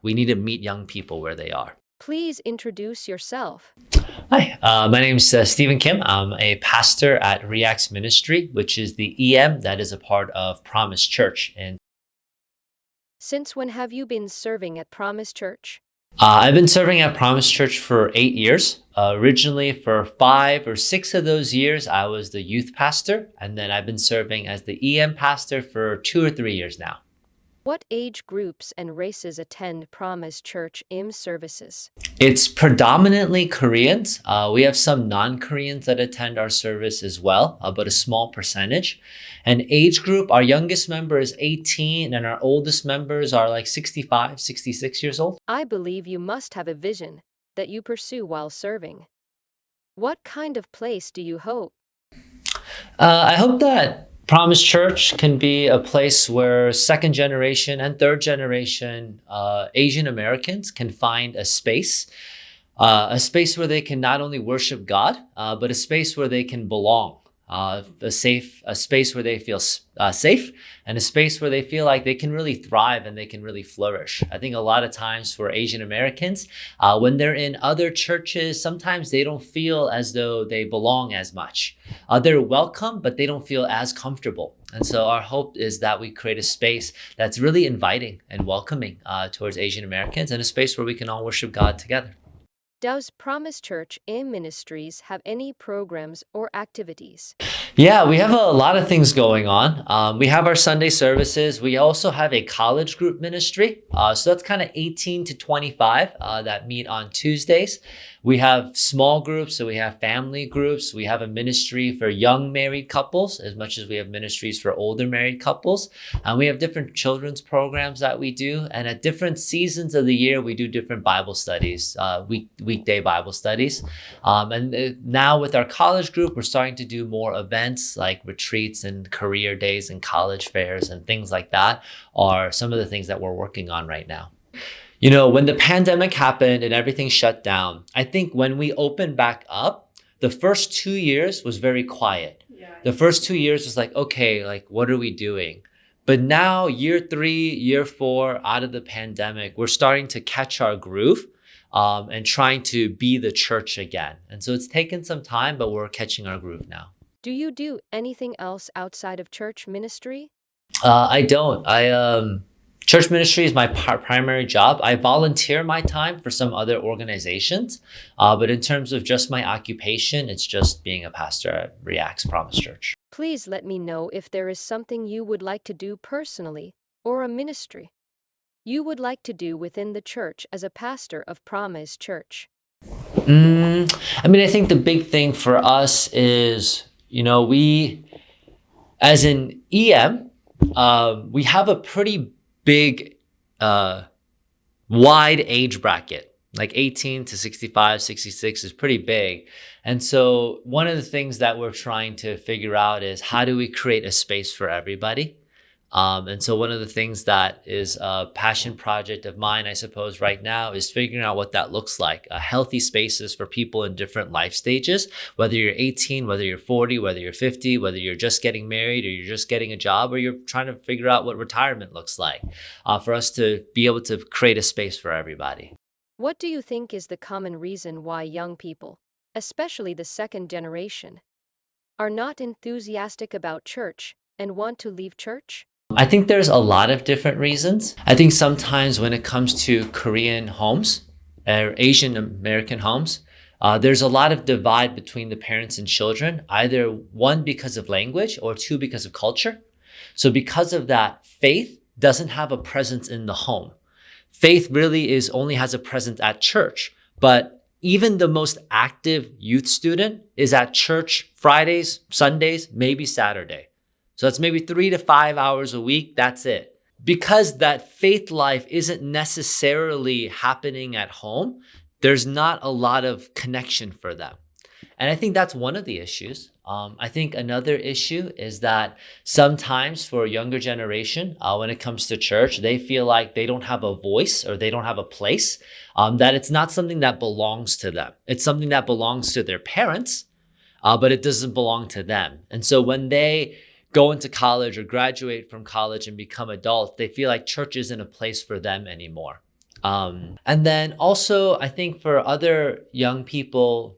We need to meet young people where they are. Please introduce yourself. Hi, my name is Stephen Kim. I'm a pastor at Reacts Ministry, which is the EM that is a part of Promise Church. And Since when have you been serving at Promise Church? I've been serving at Promise Church for 8 years. Originally, for 5 or 6 of those years, I was the youth pastor, and then I've been serving as the EM pastor for 2 or 3 years now. What age groups and races attend Promise Church IM services? It's predominantly Koreans. We have some non-Koreans that attend our service as well, but a small percentage. And age group, our youngest member is 18 and our oldest members are like 65, 66 years old. I believe you must have a vision that you pursue while serving. What kind of place do you hope? I hope that Promise Church can be a place where second generation and third generation Asian Americans can find a space where they can not only worship God, but a space where they can belong, a space where they feel safe, and a space where they feel like they can really thrive and they can really flourish. I think a lot of times for Asian Americans, when they're in other churches, sometimes they don't feel as though they belong as much. They're welcome, but they don't feel as comfortable. And so our hope is that we create a space that's really inviting and welcoming towards Asian Americans, and a space where we can all worship God together. Does Promise Church IM Ministries have any programs or activities? Yeah, we have a lot of things going on. We have our Sunday services. We also have a college group ministry. So that's kind of 18 to 25 that meet on Tuesdays. We have small groups, so we have family groups. We have a ministry for young married couples as much as we have ministries for older married couples. And we have different children's programs that we do. And at different seasons of the year, we do different Bible studies, weekday Bible studies. And now with our college group, we're starting to do more events like retreats and career days and college fairs and things like that are some of the things that we're working on right now. You know, when the pandemic happened and everything shut down, I think when we opened back up, the first 2 years was very quiet. Yeah. The first 2 years was like, okay, like, what are we doing? But now year 3, year 4 out of the pandemic, we're starting to catch our groove and trying to be the church again. And so it's taken some time, but we're catching our groove now. Do you do anything else outside of church ministry? I don't. Church ministry is my primary job. I volunteer my time for some other organizations, but in terms of just my occupation, it's just being a pastor at Reacts Promise Church. Please let me know if there is something you would like to do personally or a ministry you would like to do within the church as a pastor of Promise Church. I think the big thing for us is, we, as an EM, we have a pretty big, wide age bracket, like 18 to 65, 66 is pretty big. And so one of the things that we're trying to figure out is how do we create a space for everybody? And so one of the things that is a passion project of mine, I suppose, right now is figuring out what that looks like. Healthy spaces for people in different life stages, whether you're 18, whether you're 40, whether you're 50, whether you're just getting married or you're just getting a job or you're trying to figure out what retirement looks like, for us to be able to create a space for everybody. What do you think is the common reason why young people, especially the second generation, are not enthusiastic about church and want to leave church? I think there's a lot of different reasons. I think sometimes when it comes to Korean homes or Asian American homes, there's a lot of divide between the parents and children, either one because of language or two because of culture. So because of that, faith doesn't have a presence in the home. Faith really only has a presence at church, but even the most active youth student is at church Fridays, Sundays, maybe Saturday. So that's maybe 3 to 5 hours a week. That's it. Because that faith life isn't necessarily happening at home, there's not a lot of connection for them. And I think that's one of the issues. I think another issue is that sometimes for a younger generation, when it comes to church, they feel like they don't have a voice or they don't have a place, that it's not something that belongs to them. It's something that belongs to their parents, but it doesn't belong to them. And so when they go into college or graduate from college and become adults, they feel like church isn't a place for them anymore. And then also, I think for other young people,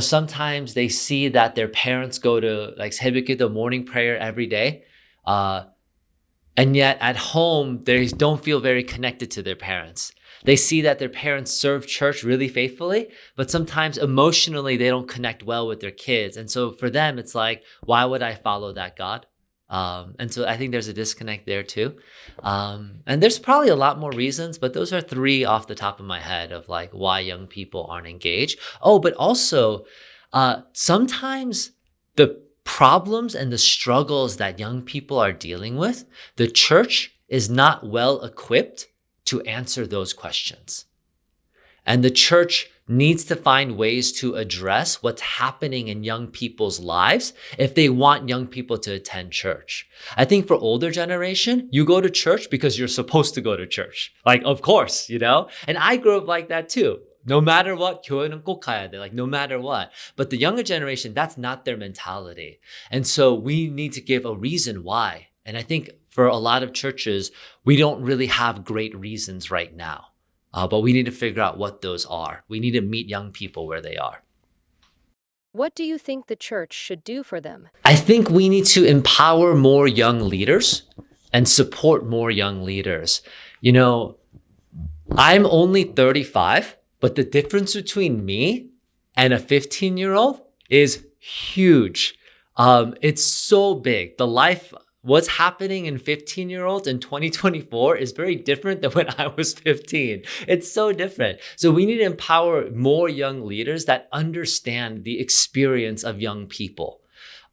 sometimes they see that their parents go to like 새벽기도 morning prayer every day. And yet at home, they don't feel very connected to their parents. They see that their parents serve church really faithfully, but sometimes emotionally, they don't connect well with their kids. And so for them, it's like, why would I follow that God? And so I think there's a disconnect there too. And there's probably a lot more reasons, but those are three off the top of my head of like why young people aren't engaged. Oh, but also sometimes the problems and the struggles that young people are dealing with, the church is not well equipped to answer those questions. And the church needs to find ways to address what's happening in young people's lives if they want young people to attend church. I think for older generation, you go to church because you're supposed to go to church. Like, of course, And I grew up like that too. No matter what, 교회는 꼭 가야 돼. Like, no matter what. But the younger generation, that's not their mentality. And so we need to give a reason why. And I think for a lot of churches, we don't really have great reasons right now. But we need to figure out what those are. We need to meet young people where they are. What do you think the church should do for them? I think we need to empower more young leaders and support more young leaders. I'm only 35, but the difference between me and a 15-year-old is huge. It's so big. What's happening in 15-year-olds in 2024 is very different than when I was 15. It's so different. So we need to empower more young leaders that understand the experience of young people.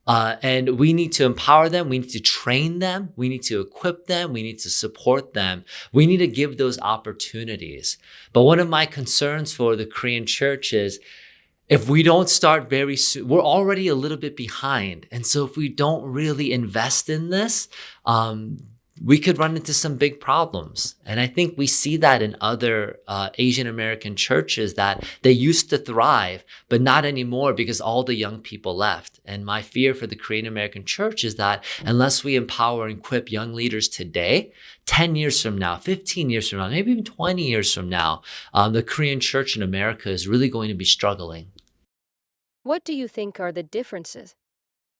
And we need to empower them. We need to train them. We need to equip them. We need to support them. We need to give those opportunities. But one of my concerns for the Korean church is if we don't start very soon, we're already a little bit behind. And so if we don't really invest in this, we could run into some big problems. And I think we see that in other Asian American churches that they used to thrive, but not anymore because all the young people left. And my fear for the Korean American church is that unless we empower and equip young leaders today, 10 years from now, 15 years from now, maybe even 20 years from now, the Korean church in America is really going to be struggling. What do you think are the differences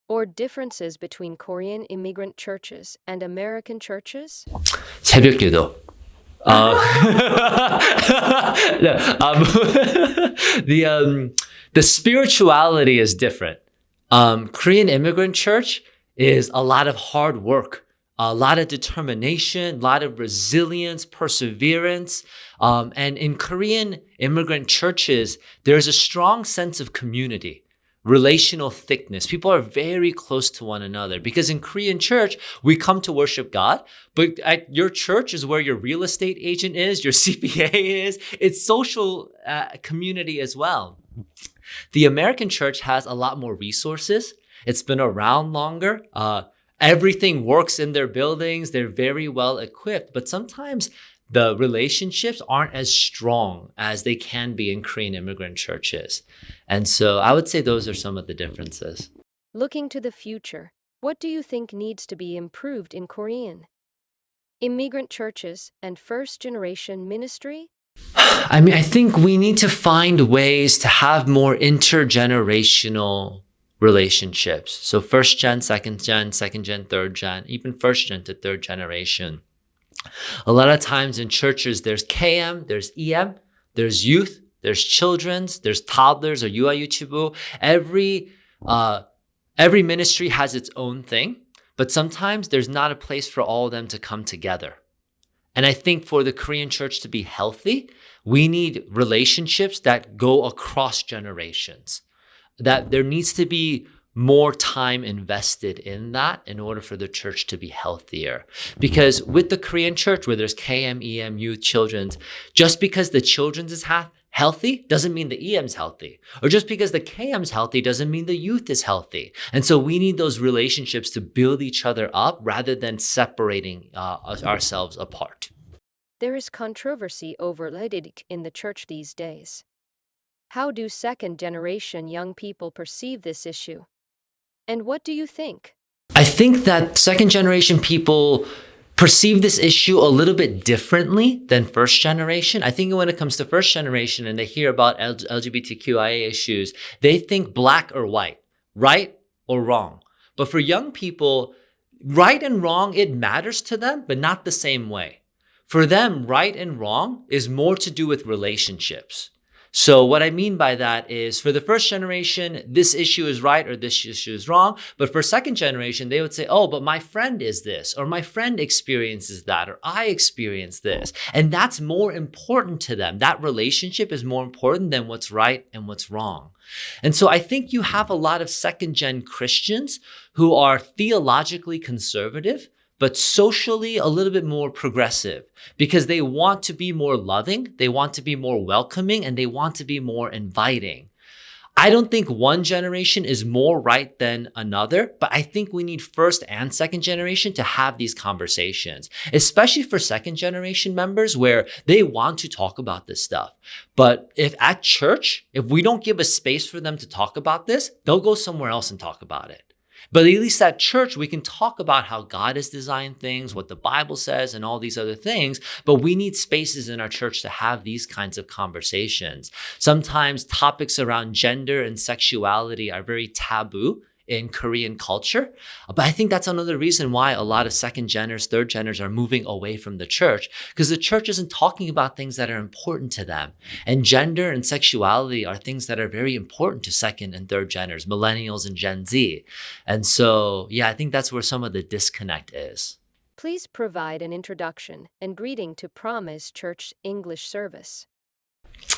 between Korean immigrant churches and American churches? 새벽기도. The spirituality is different. Korean immigrant church is a lot of hard work, a lot of determination, a lot of resilience, perseverance. And in Korean immigrant churches, there's a strong sense of community, relational thickness. People are very close to one another because in Korean church, we come to worship God, but at your church is where your real estate agent is, your CPA is. It's social community as well. The American church has a lot more resources. It's been around longer. Everything works in their buildings. They're very well equipped, but sometimes the relationships aren't as strong as they can be in Korean immigrant churches. And so I would say those are some of the differences. Looking to the future, what do you think needs to be improved in Korean immigrant churches and first-generation ministry? I think we need to find ways to have more intergenerational relationships. So first gen, second gen, third gen, even first gen to third generation. A lot of times in churches, there's KM, there's EM, there's youth, there's children's, there's toddlers or 유아유치부. Every ministry has its own thing, but sometimes there's not a place for all of them to come together. And I think for the Korean church to be healthy, we need relationships that go across generations. That there needs to be more time invested in that in order for the church to be healthier. Because with the Korean church, where there's KM, EM, youth, children's, just because the children's is healthy doesn't mean the EM's healthy. Or just because the KM's healthy doesn't mean the youth is healthy. And so we need those relationships to build each other up rather than separating ourselves apart. There is controversy over leadership in the church these days. How do second-generation young people perceive this issue? And what do you think? I think that second-generation people perceive this issue a little bit differently than first generation. I think when it comes to first generation and they hear about LGBTQIA issues, they think black or white, right or wrong. But for young people, right and wrong, it matters to them, but not the same way. For them, right and wrong is more to do with relationships. So what I mean by that is for the first generation, this issue is right or this issue is wrong. But for second generation, they would say, oh, but my friend is this, or my friend experiences that, or I experience this. And that's more important to them. That relationship is more important than what's right and what's wrong. And so I think you have a lot of second gen Christians who are theologically conservative, but socially a little bit more progressive because they want to be more loving, they want to be more welcoming, and they want to be more inviting. I don't think one generation is more right than another, but I think we need first and second generation to have these conversations, especially for second generation members where they want to talk about this stuff. But if at church, if we don't give a space for them to talk about this, they'll go somewhere else and talk about it. But at least at church, we can talk about how God has designed things, what the Bible says, and all these other things. But we need spaces in our church to have these kinds of conversations. Sometimes topics around gender and sexuality are very taboo in Korean culture. But I think that's another reason why a lot of second geners, third geners are moving away from the church, because the church isn't talking about things that are important to them. And gender and sexuality are things that are very important to second and third geners, millennials and Gen Z. And so, yeah, I think that's where some of the disconnect is. Please provide an introduction and greeting to Promise Church English service.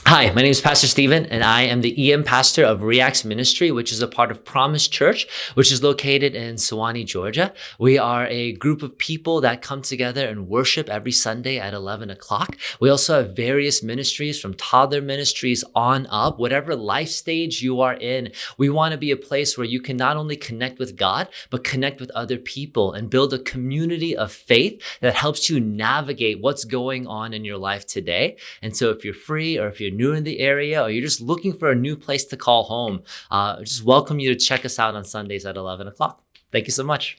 Hi, my name is Pastor Stephen, and I am the EM pastor of Reacts Ministry, which is a part of Promise Church, which is located in Swanisea, Georgia. We are a group of people that come together and worship every Sunday at 11 o'clock. We also have various ministries from toddler ministries on up, whatever life stage you are in. We want to be a place where you can not only connect with God, but connect with other people and build a community of faith that helps you navigate what's going on in your life today. And so if you're free or if you're new in the area or you're just looking for a new place to call home, just welcome you to check us out on Sundays at 11 o'clock. Thank you so much.